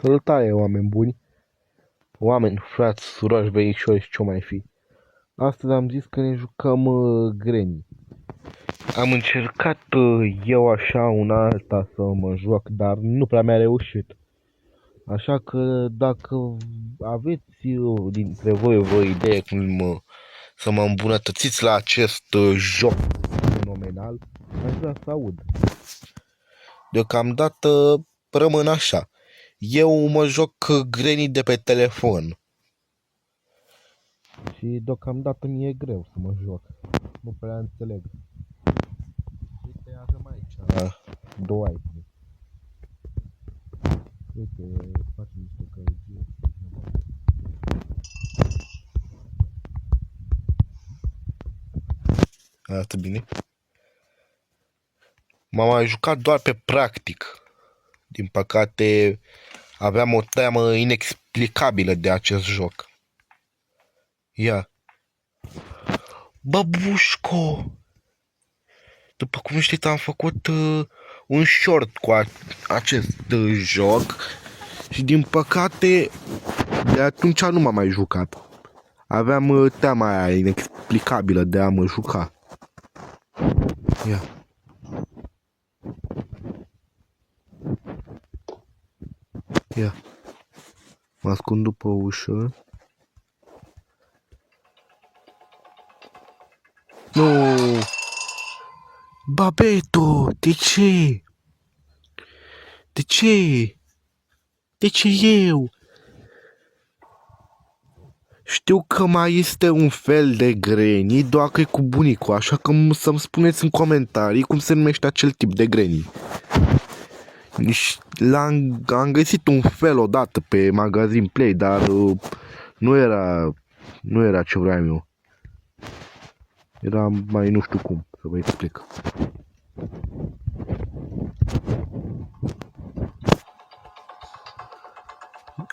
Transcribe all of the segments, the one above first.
Salutare, oameni buni, oameni, frați, surori, verișori și ce mai fi. Astăzi am zis că ne jucăm Granny. Am încercat eu așa una alta să mă joc, dar nu prea mi-a reușit. Așa că dacă aveți dintre voi o idee cum să mă îmbunătățiți la acest joc fenomenal, aș vrea să aud. Deocamdată rămân așa. Eu mă joc Granny de pe telefon. Și deocamdată mi-e greu să mă joc. Nu prea înțeleg. Uite, avem aici două iteme. Uite, facem niște călăgie. Arată bine. M-am mai jucat doar pe practic. Din păcate, aveam o teamă inexplicabilă de acest joc. Ia. Babușco! După cum știți, am făcut un short cu acest joc și din păcate de atunci nu m-am mai jucat. Aveam teama aia inexplicabilă de a mă juca. Ia. Ia. Mă ascund după ușă. Nu! Babeto, de ce? De ce? De ce eu? Știu că mai este un fel de Granny, doar că e cu bunicul, așa că să-mi spuneți în comentarii cum se numește acel tip de Granny. Am găsit un fel odată pe magazin Play, dar nu era ce vreau eu. Era mai nu știu cum, să vă explic.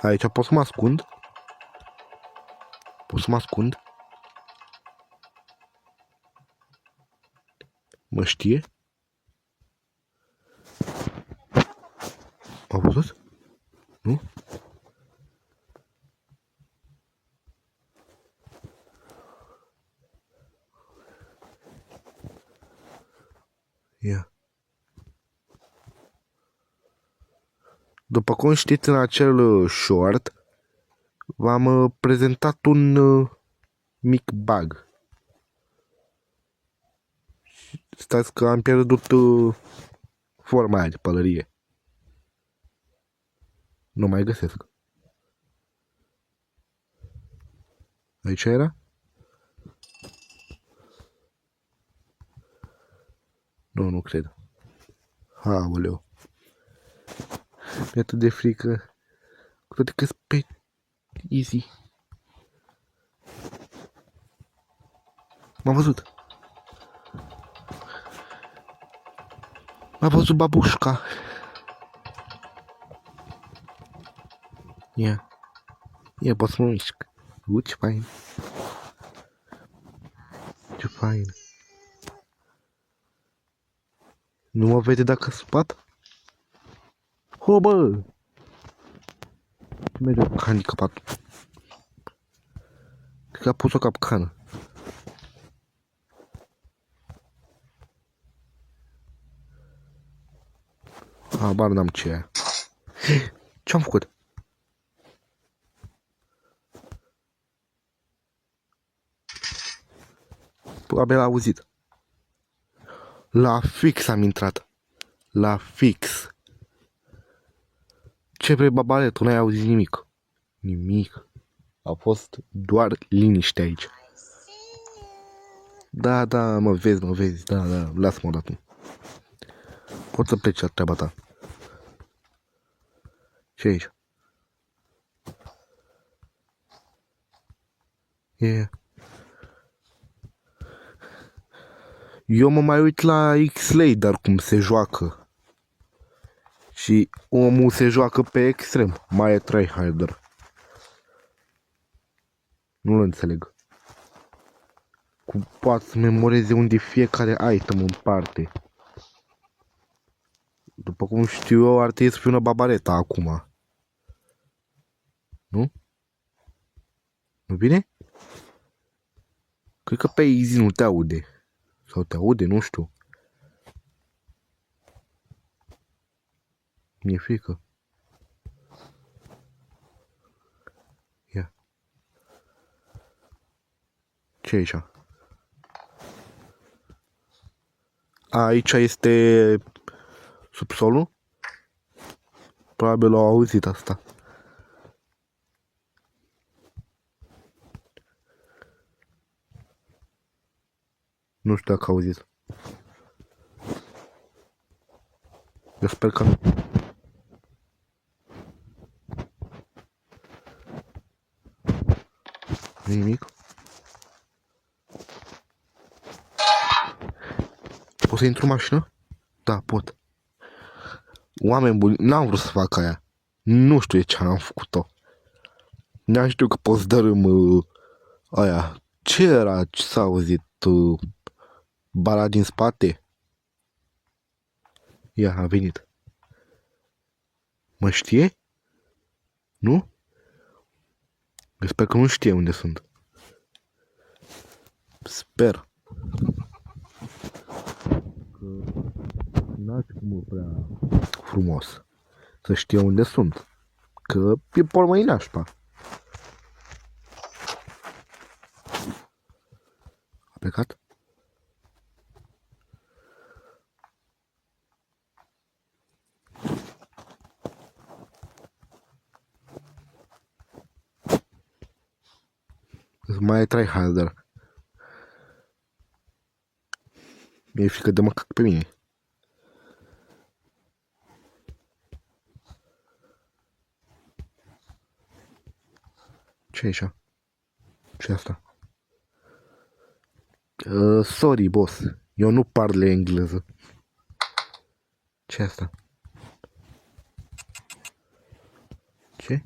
Aici pot să mă ascund? Pot să mă ascund? Mă știe? A văzut? Nu? Ia. După cum știți, în acel short v-am prezentat un mic bug. Stați că am pierdut forma aia de pălărie. Nu mai găsesc. Aici era? Nu cred. Aoleu. Mi-e atât de frică. Cu toate că pe easy. M-a văzut. M-a văzut babușca. Ia. Ia, pot să mă mișc. Ce fain. Ce fain. Nu mă vede dacă spat? Ho, bă! Mereu handicapat. Cred că a pus o capcană. Habar n-am ce e. Ce-am făcut? Probabil a auzit. La fix am intrat. La fix. Ce vrei, babalet? Tu n-ai auzit nimic. Nimic. A fost doar liniște aici. Da, mă vezi. Da, lasă-mă odată. Poți să pleci la treaba ta. Ce aici? Yeah. Eu mă mai uit la X-Lay, dar cum se joacă. Și omul se joacă pe extrem. Mai e tryharder. Nu-l înțeleg. Cum poate să memoreze unde fiecare item în parte. După cum știu eu, ar trebui să fie una babareta acum. Nu? Nu bine? Cred că pe Easy nu te aude. Sau te aude, nu știu. Mi-e frică. Ia. Ce e aici? Aici este subsolul? Probabil au auzit asta. Nu știu dacă auziți. Eu sper că nu. Nimic. Pot să intru în mașină? Da, pot. Oameni buni, n-am vrut să fac aia. Nu știu de ce am făcut-o. N-am știut că poți dărâm aia. Ce era? Ce s-a auzit? Bara din spate? Ia, a venit. Mă știe? Nu? Sper că nu știe unde sunt. Sper. Că n-aș cum prea frumos să știe unde sunt. Că e pormăi nașpa. A plecat? Mai e tryharder. Mi-e frică de mă cac pe mine. Ce e așa? Ce asta? Sorry, boss. Eu nu parle engleză. Ce asta? Ce?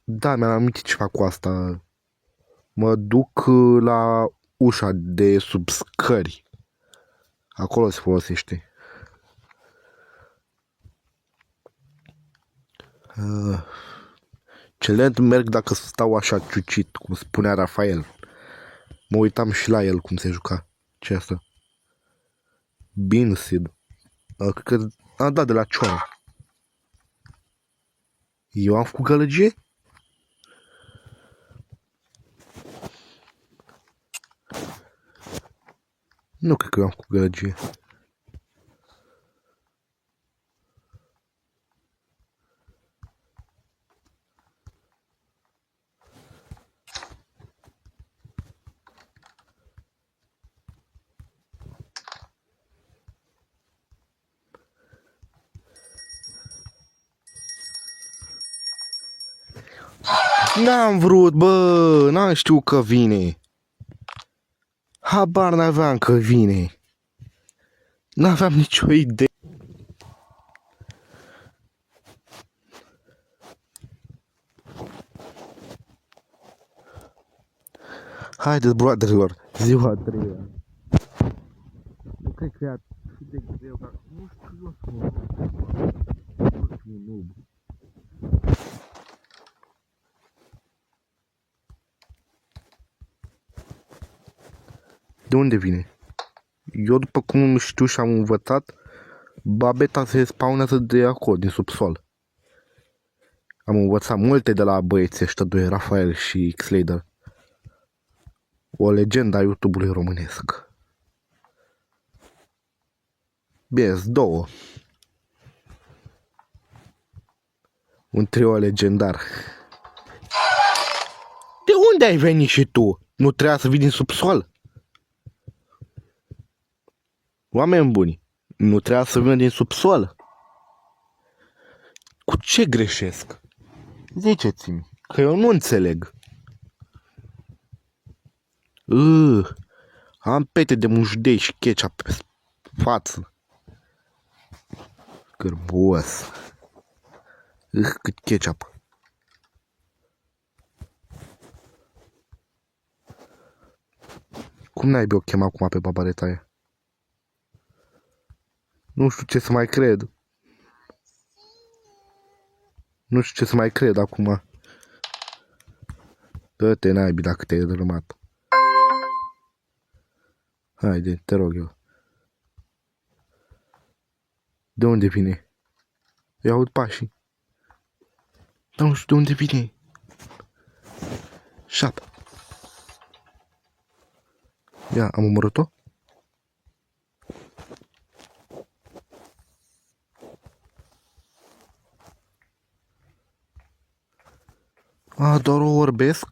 Da, mi-am amintit ce fac cu asta. Mă duc la ușa de sub scări. Acolo se folosește. Ce lent merg dacă stau așa ciucit, cum spunea Rafael. Mă uitam și la el cum se juca. Ce asta? Binsid. Cred că... A, da, de la Ciora. Eu am făcut gălăgie? Nu cred că eu am făcut gălăgie. N-am vrut, bă, n-am știut că vine. Habar n-aveam că vine. N-aveam nicio idee. Haideți, broaderilor, ziua a treia. Nu cred că e atât de greu, dar nu știu eu să mă nu știu un noob. De unde vine? Eu, după cum știu și am învățat, babeta se spawnează de acolo, din subsol. Am învățat multe de la băieții ăștia doi, Rafael și Xlader. O legendă a YouTube-ului românesc. Bine, două. Un trio legendar. De unde ai venit și tu? Nu trebuia să vii din subsol? Oameni buni, nu trebuia să vină din subsol? Cu ce greșesc? Ziceți-mi, că eu nu înțeleg. Am pete de mușdei și ketchup pe față. Gârbuos. Cât ketchup. Cum n-ai o chema acum pe babareta aia? Nu știu ce să mai cred. Nu știu ce să mai cred acum. Dă-te naibii dacă te-ai dărâmat. Haide, te rog eu. De unde vine? Eu aud pașii. Dar nu știu de unde vine. Șap. Ia, am omorât-o? A, doar o orbesc?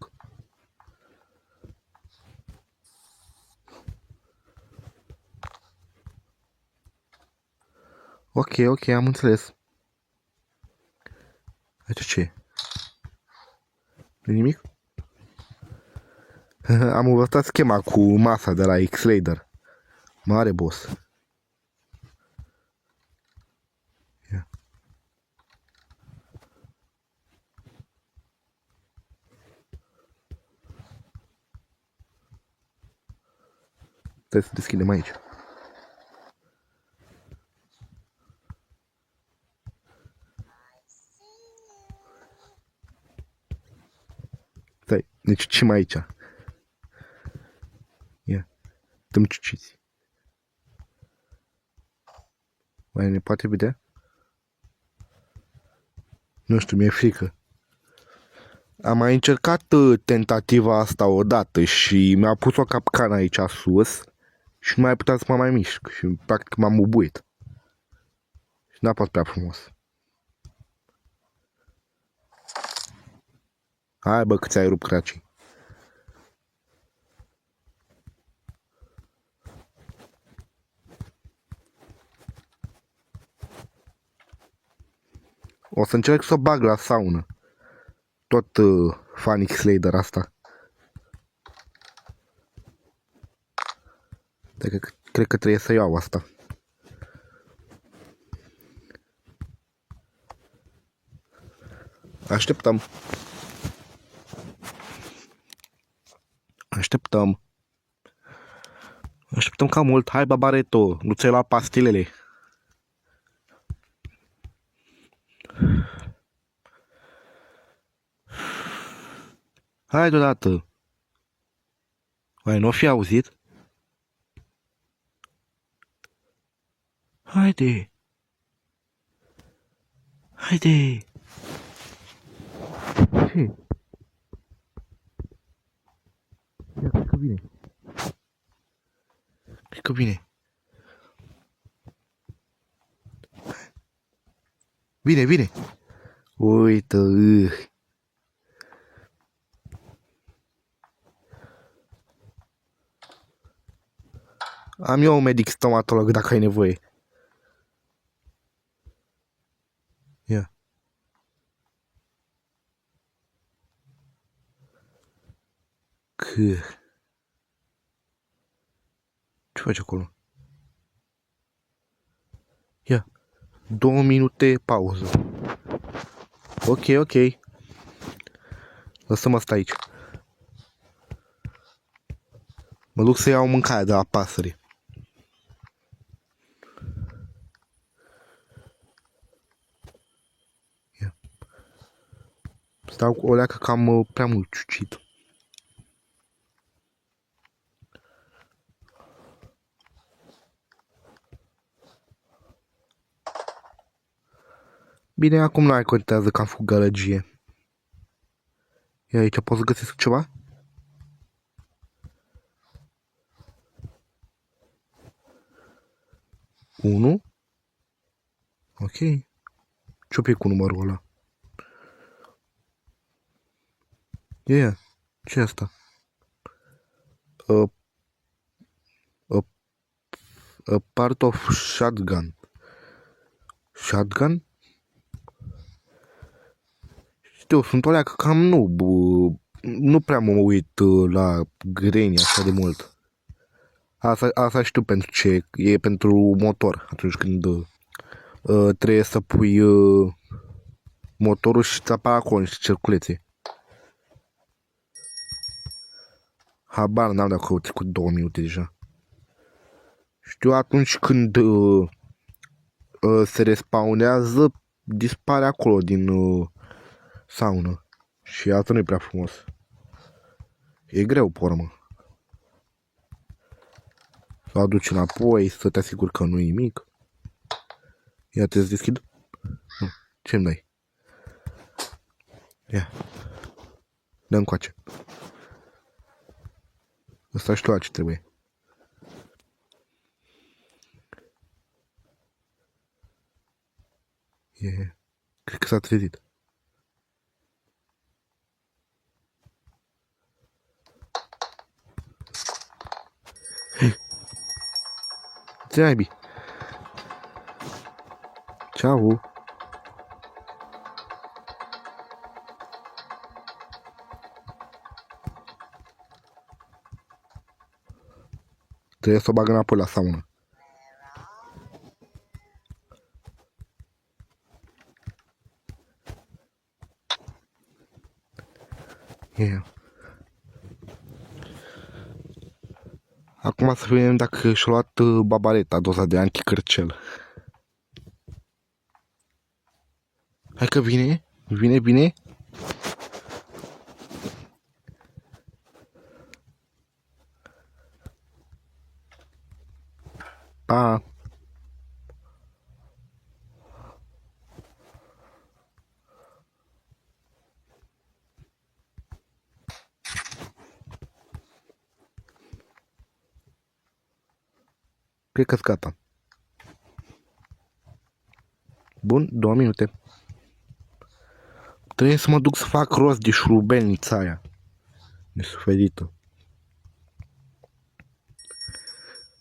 Ok, ok, am înțeles. Aici ce? Nu nimic? Am învățat schema cu masa de la X-Lader. Mare boss. Ia. Trebuie să deschidem aici. Stai, deci ce mai aici? Ia, dăm ciuciți. Mai ne poate vedea? Nu știu, mi-e frică. Am mai încercat tentativa asta odată și mi-a pus o capcană aici sus și nu mai puteam să mă mai mișc și practic m-am ubuit. Și n-a fost prea frumos. Hai bă, că ți-ai rupt cracii. O să încerc să o bag la saună. Tot fan X-Lader asta. Cred că trebuie să iau asta. Așteptăm. Așteptăm. Așteptăm cam mult. Hai, Babareto, nu ți-ai luat pastilele. Hai deodată. Mai nu fi auzit? Haide. Haide. Ce? Ia, cred că vine. Cred că vine. Vine, vine. Uită. Am eu un medic stomatolog dacă ai nevoie. Ia. Ce faci acolo? Ia. 2 minute pauză. Ok, ok. Lăsăm asta aici. Mă duc să iau mâncare de la pasăre. Ia. Stau cu o leacă cam prea mult ciucit. Bine, acum nu mai contează că am făcut gălăgie. Ia aici pot să găsesc ceva? Unu. Ok. Ce-o pic cu numărul ăla? Ia, ce-i asta? A part of shotgun. Shotgun? Știu, sunt o leacă cam noob. Nu prea mă uit la greni așa de mult. Asta știu pentru ce. E pentru motor. Atunci când trebuie să pui motorul și ți apare acolo niște cerculețe. Habar n-am dacă au trecut 2 minute deja. Știu atunci când se respawnează, dispare acolo din saună. Și asta nu e prea frumos. E greu, pe urmă. Să o aduci înapoi, să te asiguri că nu e nimic. Ia te-ți deschid? Ce-mi dai? Ia. Dă încoace. Ăsta știu la ce trebuie. E... Cred că s-a trezit. Ce naibii? Ceau. Trebuie să o bag înapoi la saună. Yeah. Acum să vedem dacă și-a luat babaleta doza de anticărcel. Hai că vine. Vine. Pa. Cred că-s gata. Bun, 2 minute. Trebuie să mă duc să fac rost de șurubelnița aia. Nesuferită.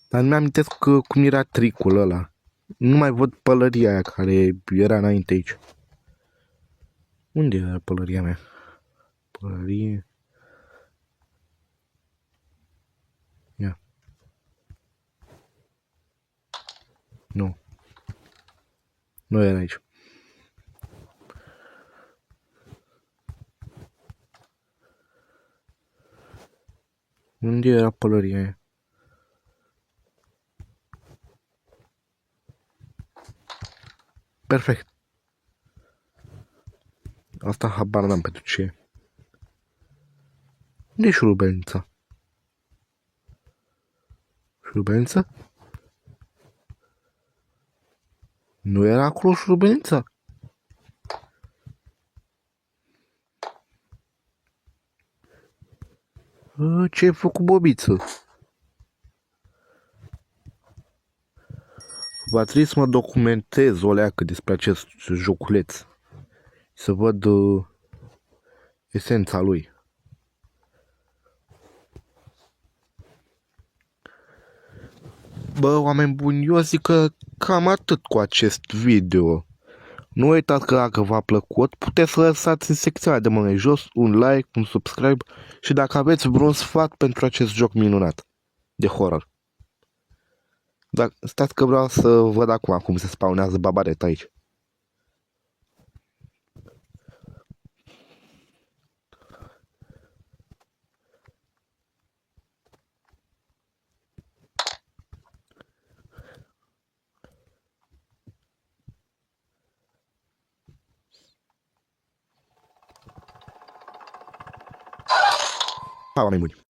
Dar nu mi-amintesc cum era tricul ăla. Nu mai văd pălăria aia care era înainte aici. Unde era pălăria mea? Pălărie... Ia. Nu. Nu era aici. Unde era pălăria aia? Perfect. Asta habar n-am pentru ce. Unde e șurubelnița? Șurubelnița? Nu era acolo șurubelnița? Ce ai făcut, bobiță? Va trebui să mă documentez o leacă despre acest joculeț. Să văd esența lui. Bă, oameni buni, eu zic că cam atât cu acest video. Nu uitați că dacă v-a plăcut, puteți să lăsați în secțiunea de mai jos un like, un subscribe și dacă aveți vreun sfat pentru acest joc minunat de horror. Dar stați că vreau să văd acum cum se spawnează babareta aici. Pa, oameni buni!